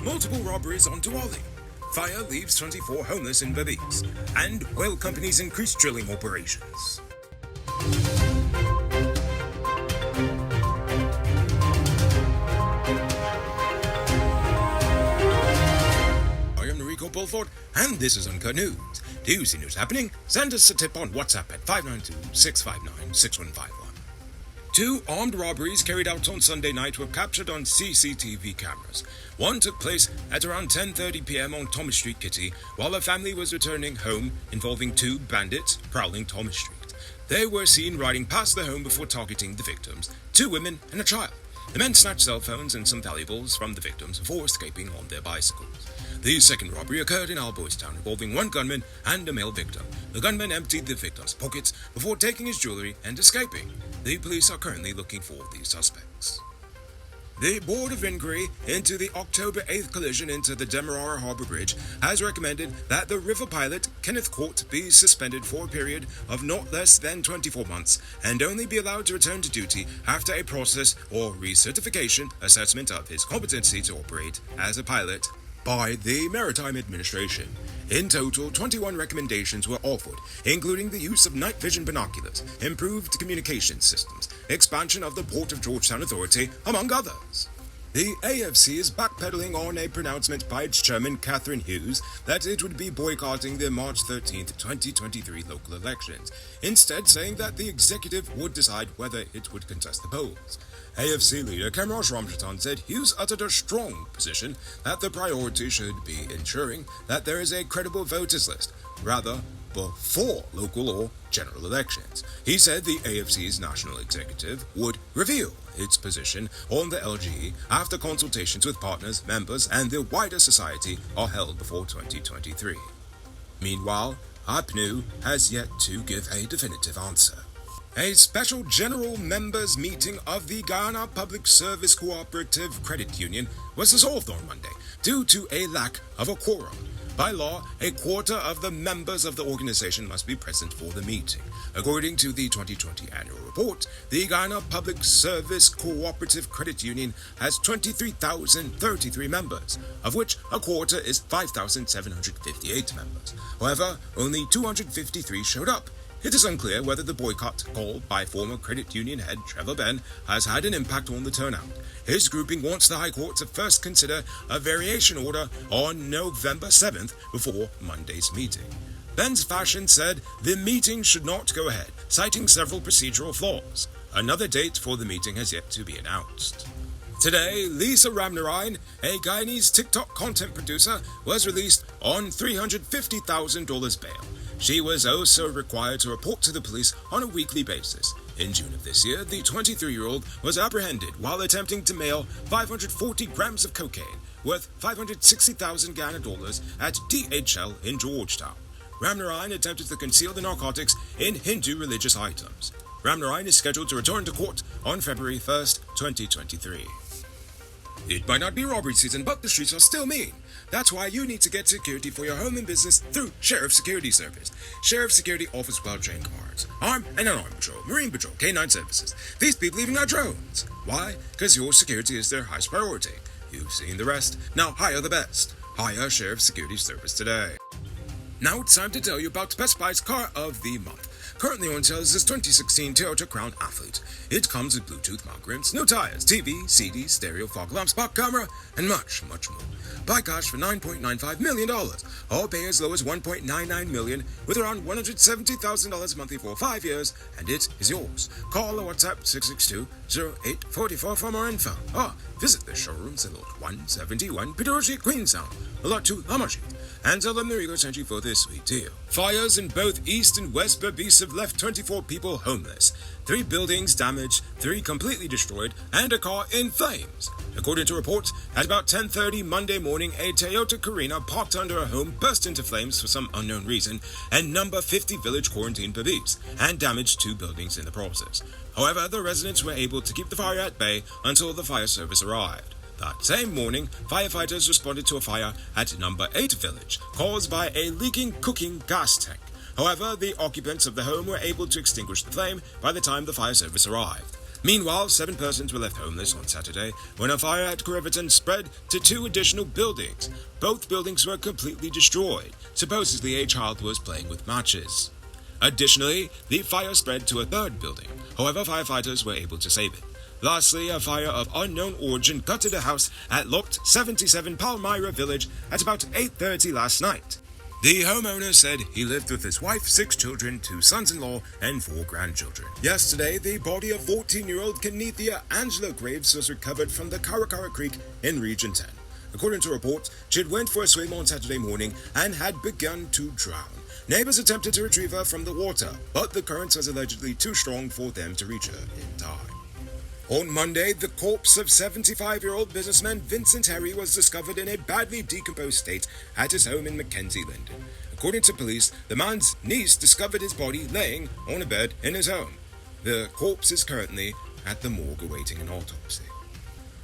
multiple robberies on Diwali. Fire leaves 24 homeless in Berbice. And oil companies increase drilling operations. I am Rico Bulford, and this is Uncut News. Do you see news happening? Send us a tip on WhatsApp at 592-659-6151. 2 armed robberies carried out on Sunday night were captured on CCTV cameras. One took place at around 10:30 p.m. on Thomas Street, Kitty, while a family was returning home involving 2 bandits prowling Thomas Street. They were seen riding past the home before targeting the victims, 2 women and a child. The men snatched cell phones and some valuables from the victims before escaping on their bicycles. The second robbery occurred in Our Boys Town, involving 1 gunman and a male victim. The gunman emptied the victim's pockets before taking his jewelry and escaping. The police are currently looking for the suspects. The Board of Inquiry into the October 8th collision into the Demerara Harbour Bridge has recommended that the river pilot, Kenneth Court, be suspended for a period of not less than 24 months and only be allowed to return to duty after a process or recertification assessment of his competency to operate as a pilot by the Maritime Administration. In total, 21 recommendations were offered, including the use of night vision binoculars, improved communication systems, expansion of the Port of Georgetown Authority, among others. The AFC is backpedaling on a pronouncement by its chairman, Catherine Hughes, that it would be boycotting the March 13, 2023 local elections, instead saying that the executive would decide whether it would contest the polls. AFC leader Kamraj Ramjatan said Hughes uttered a strong position that the priority should be ensuring that there is a credible voters list, rather before local or general elections. He said the AFC's national executive would reveal its position on the LGE after consultations with partners, members, and the wider society are held before 2023. Meanwhile, APNU has yet to give a definitive answer. A special general members meeting of the Guyana Public Service Cooperative Credit Union was dissolved on Monday due to a lack of a quorum. By law, a quarter of the members of the organization must be present for the meeting. According to the 2020 annual report, the Guyana Public Service Cooperative Credit Union has 23,033 members, of which a quarter is 5,758 members. However, only 253 showed up. It is unclear whether the boycott called by former credit union head Trevor Benn has had an impact on the turnout. His grouping wants the High Court to first consider a variation order on November 7th before Monday's meeting. Benn's faction said the meeting should not go ahead, citing several procedural flaws. Another date for the meeting has yet to be announced. Today, Lisa Ramnarine, a Guyanese TikTok content producer, was released on $350,000 bail. She was also required to report to the police on a weekly basis. In June of this year, the 23-year-old was apprehended while attempting to mail 540 grams of cocaine, worth 560,000 Ghana dollars, at DHL in Georgetown. Ramnarine attempted to conceal the narcotics in Hindu religious items. Ramnarine is scheduled to return to court on February 1st, 2023. It might not be robbery season, but the streets are still mean. That's why you need to get security for your home and business through Sheriff Security Service. Sheriff Security offers well-trained guards, armed and unarmed patrol, marine patrol, K-9 services. These people even got drones. Why? Because your security is their highest priority. You've seen the rest. Now hire the best. Hire Sheriff Security Service today. Now it's time to tell you about Best Buy's Car of the Month. Currently on sale is this 2016 Toyota Crown Athlete. It comes with Bluetooth mount rims, new tires, TV, CD, stereo, fog lamps, back camera, and much, much more. Buy cash for $9.95 million, or pay as low as $1.99 million with around $170,000 monthly for 5 years, and it is yours. Call or WhatsApp 662-0844 for more info, or visit the showrooms at Lot 171 Pedoji, Queenstown, Lot 2 Lamaji, and tell them the Rico sent you for this sweet deal. Fires in both East and West Berbice have left 24 people homeless. 3 buildings damaged, 3 completely destroyed, and a car in flames. According to reports, at about 10:30 Monday morning, a Toyota Carina parked under a home burst into flames for some unknown reason, and number 50 village quarantined Berbice, and damaged 2 buildings in the process. However, the residents were able to keep the fire at bay until the fire service arrived. That same morning, firefighters responded to a fire at number 8 village, caused by a leaking cooking gas tank. However, the occupants of the home were able to extinguish the flame by the time the fire service arrived. Meanwhile, 7 persons were left homeless on Saturday when a fire at Corriverton spread to 2 additional buildings. Both buildings were completely destroyed. Supposedly, a child was playing with matches. Additionally, the fire spread to a 3rd building. However, firefighters were able to save it. Lastly, a fire of unknown origin gutted a house at Lot 77 Palmyra Village at about 8:30 last night. The homeowner said he lived with his wife, 6 children, 2 sons-in-law, and 4 grandchildren. Yesterday, the body of 14-year-old Kenethia Angela Graves was recovered from the Karakara Creek in Region 10. According to reports, she had went for a swim on Saturday morning and had begun to drown. Neighbors attempted to retrieve her from the water, but the current was allegedly too strong for them to reach her in time. On Monday, the corpse of 75-year-old businessman Vincent Harry was discovered in a badly decomposed state at his home in Mackenzie, London. According to police, the man's niece discovered his body laying on a bed in his home. The corpse is currently at the morgue awaiting an autopsy.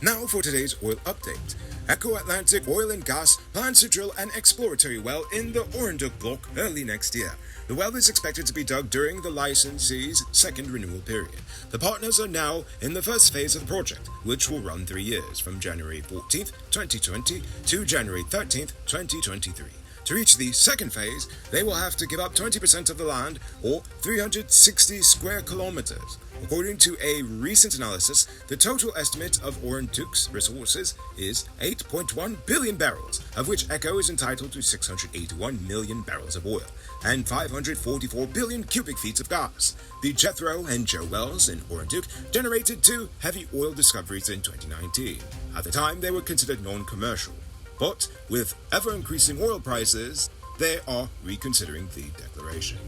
Now for today's oil update. Echo Atlantic Oil and Gas plans to drill an exploratory well in the Oranduk block early next year. The well is expected to be dug during the licensee's 2nd renewal period. The partners are now in the first phase of the project, which will run 3 years, from January 14th, 2020 to January 13th, 2023. To reach the 2nd phase, they will have to give up 20% of the land, or 360 square kilometers. According to a recent analysis, the total estimate of Oranduk's resources is 8.1 billion barrels, of which Echo is entitled to 681 million barrels of oil and 544 billion cubic feet of gas. The Jethro and Joe wells in Oranduk generated 2 heavy oil discoveries in 2019. At the time, they were considered non-commercial. But with ever-increasing oil prices, they are reconsidering the declaration.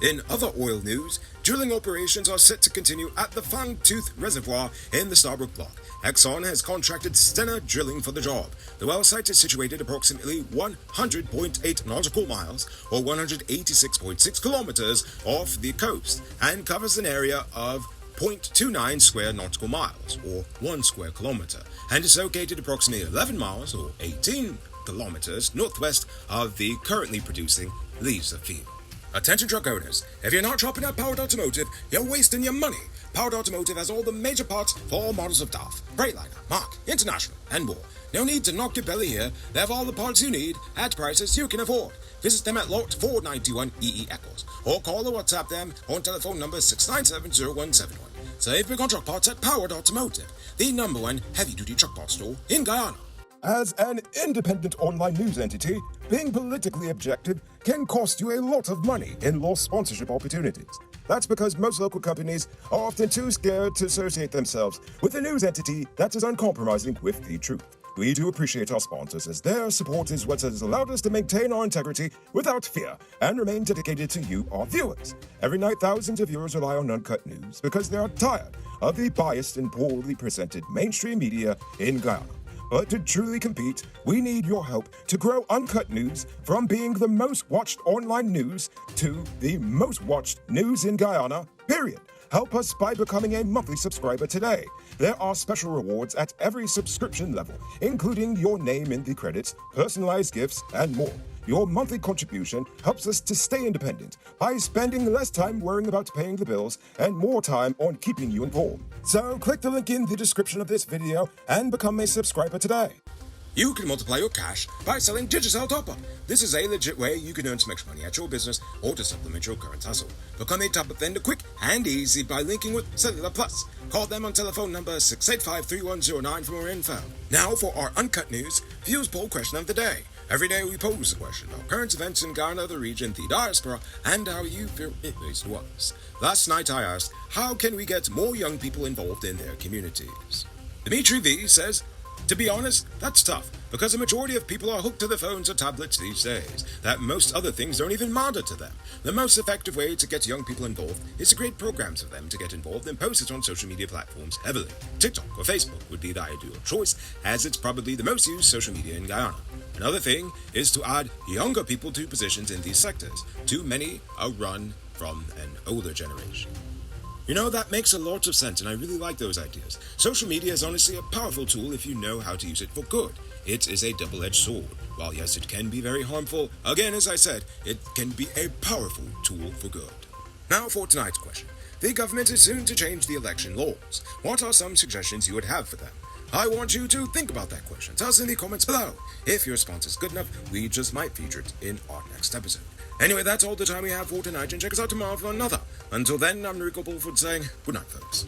In other oil news, drilling operations are set to continue at the Fangtooth Reservoir in the Starbrook Block. Exxon has contracted Stena Drilling for the job. The well site is situated approximately 100.8 nautical miles, or 186.6 kilometers off the coast, and covers an area of 0.29 square nautical miles, or 1 square kilometer, and is located approximately 11 miles, or 18 kilometers, northwest of the currently producing Liza field. Attention truck owners, if you're not shopping at Powered Automotive, you're wasting your money. Powered Automotive has all the major parts for all models of DAF, Freightliner, Mark, International, and more. No need to knock your belly here. They have all the parts you need at prices you can afford. Visit them at Lot 491 EE Eccles, or call or WhatsApp them on telephone number 6970171. Save big on truck parts at Powered Automotive, the #1 heavy-duty truck parts store in Guyana. As an independent online news entity, being politically objective can cost you a lot of money in lost sponsorship opportunities. That's because most local companies are often too scared to associate themselves with a news entity that is uncompromising with the truth. We do appreciate our sponsors, as their support is what has allowed us to maintain our integrity without fear and remain dedicated to you, our viewers. Every night, thousands of viewers rely on Uncut News because they are tired of the biased and poorly presented mainstream media in Guyana. But to truly compete, we need your help to grow Uncut News from being the most watched online news to the most watched news in Guyana, period. Help us by becoming a monthly subscriber today. There are special rewards at every subscription level, including your name in the credits, personalized gifts, and more. Your monthly contribution helps us to stay independent by spending less time worrying about paying the bills and more time on keeping you informed. So click the link in the description of this video and become a subscriber today. You can multiply your cash by selling Digicel Top-Up. This is a legit way you can earn some extra money at your business or to supplement your current hustle. Become a top-up vendor quick and easy by linking with Cellular Plus. Call them on telephone number 685-3109 for more info. Now for our Uncut News Views Poll question of the day. Every day we pose a question about current events in Ghana, the region, the diaspora, and how you feel it relates to us. Last night I asked, how can we get more young people involved in their communities? Dimitri V says, to be honest, that's tough, because the majority of people are hooked to their phones or tablets these days, that most other things don't even matter to them. The most effective way to get young people involved is to create programs for them to get involved and post it on social media platforms heavily. TikTok or Facebook would be the ideal choice, as it's probably the most used social media in Guyana. Another thing is to add younger people to positions in these sectors. Too many are run from an older generation. You know, that makes a lot of sense, and I really like those ideas. Social media is honestly a powerful tool if you know how to use it for good. It is a double-edged sword. While yes, it can be very harmful, again, as I said, it can be a powerful tool for good. Now for tonight's question. the government is soon to change the election laws. What are some suggestions you would have for them? I want you to think about that question. Tell us in the comments below. If your response is good enough, we just might feature it in our next episode. Anyway, that's all the time we have for tonight, and check us out tomorrow for another. Until then, I'm Rico Bulford saying good night, folks.